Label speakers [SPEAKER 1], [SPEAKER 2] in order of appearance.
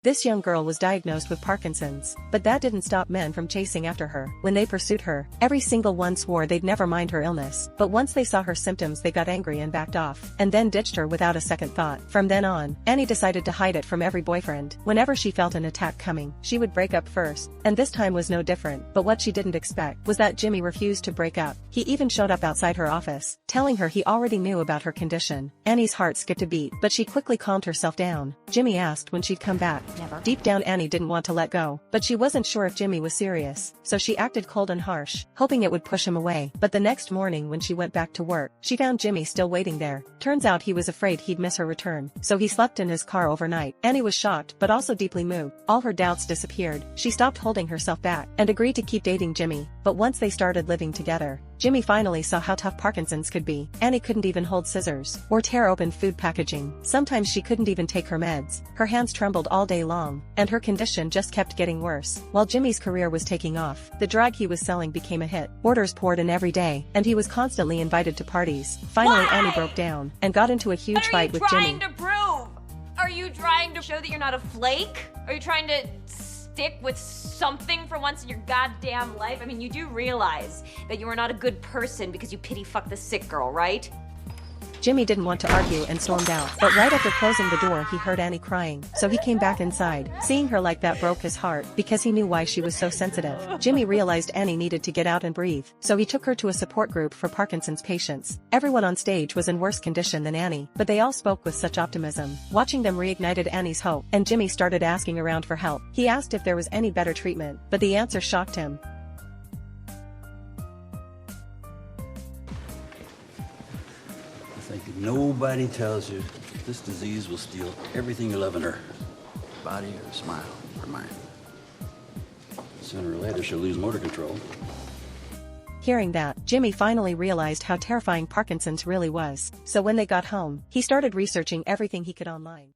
[SPEAKER 1] This young girl was diagnosed with Parkinson's, but that didn't stop men from chasing after her. When they pursued her, every single one swore they'd never mind her illness, but once they saw her symptoms they got angry and backed off, and then ditched her without a second thought. From then on, Annie decided to hide it from every boyfriend. Whenever she felt an attack coming, she would break up first, and this time was no different, but what she didn't expect was that Jimmy refused to break up. He even showed up outside her office, telling her he already knew about her condition. Annie's heart skipped a beat, but she quickly calmed herself down. Jimmy asked when she'd come back.
[SPEAKER 2] Never.
[SPEAKER 1] Deep down Annie didn't want to let go, but she wasn't sure if Jimmy was serious, so she acted cold and harsh, hoping it would push him away. But the next morning when she went back to work, she found Jimmy still waiting there. Turns out he was afraid he'd miss her return, so he slept in his car overnight. Annie was shocked but also deeply moved. All her doubts disappeared. She stopped holding herself back and agreed to keep dating Jimmy. But once they started living together, Jimmy finally saw how tough Parkinson's could be. Annie couldn't even hold scissors or tear open food packaging. Sometimes she couldn't even take her meds. Her hands trembled all day long, and her condition just kept getting worse. While Jimmy's career was taking off, the drug he was selling became a hit. Orders poured in every day, and he was constantly invited to parties. Finally, Annie broke down and got into a huge fight with Jimmy.
[SPEAKER 2] What are you trying to prove? Are you trying to show that you're not a flake? Are you trying to stick with something for once in your goddamn life? I mean, you do realize that you are not a good person because you pity fuck the sick girl, right?
[SPEAKER 1] Jimmy didn't want to argue and stormed out, but right after closing the door he heard Annie crying, so he came back inside. Seeing her like that broke his heart, because he knew why she was so sensitive. Jimmy realized Annie needed to get out and breathe, so he took her to a support group for Parkinson's patients. Everyone on stage was in worse condition than Annie, but they all spoke with such optimism. Watching them reignited Annie's hope, and Jimmy started asking around for help. He asked if there was any better treatment, but the answer shocked him.
[SPEAKER 3] I think if nobody tells you this disease will steal everything you love in her, body or smile or mind. Sooner or later she'll lose motor control.
[SPEAKER 1] Hearing that, Jimmy finally realized how terrifying Parkinson's really was. So when they got home, he started researching everything he could online.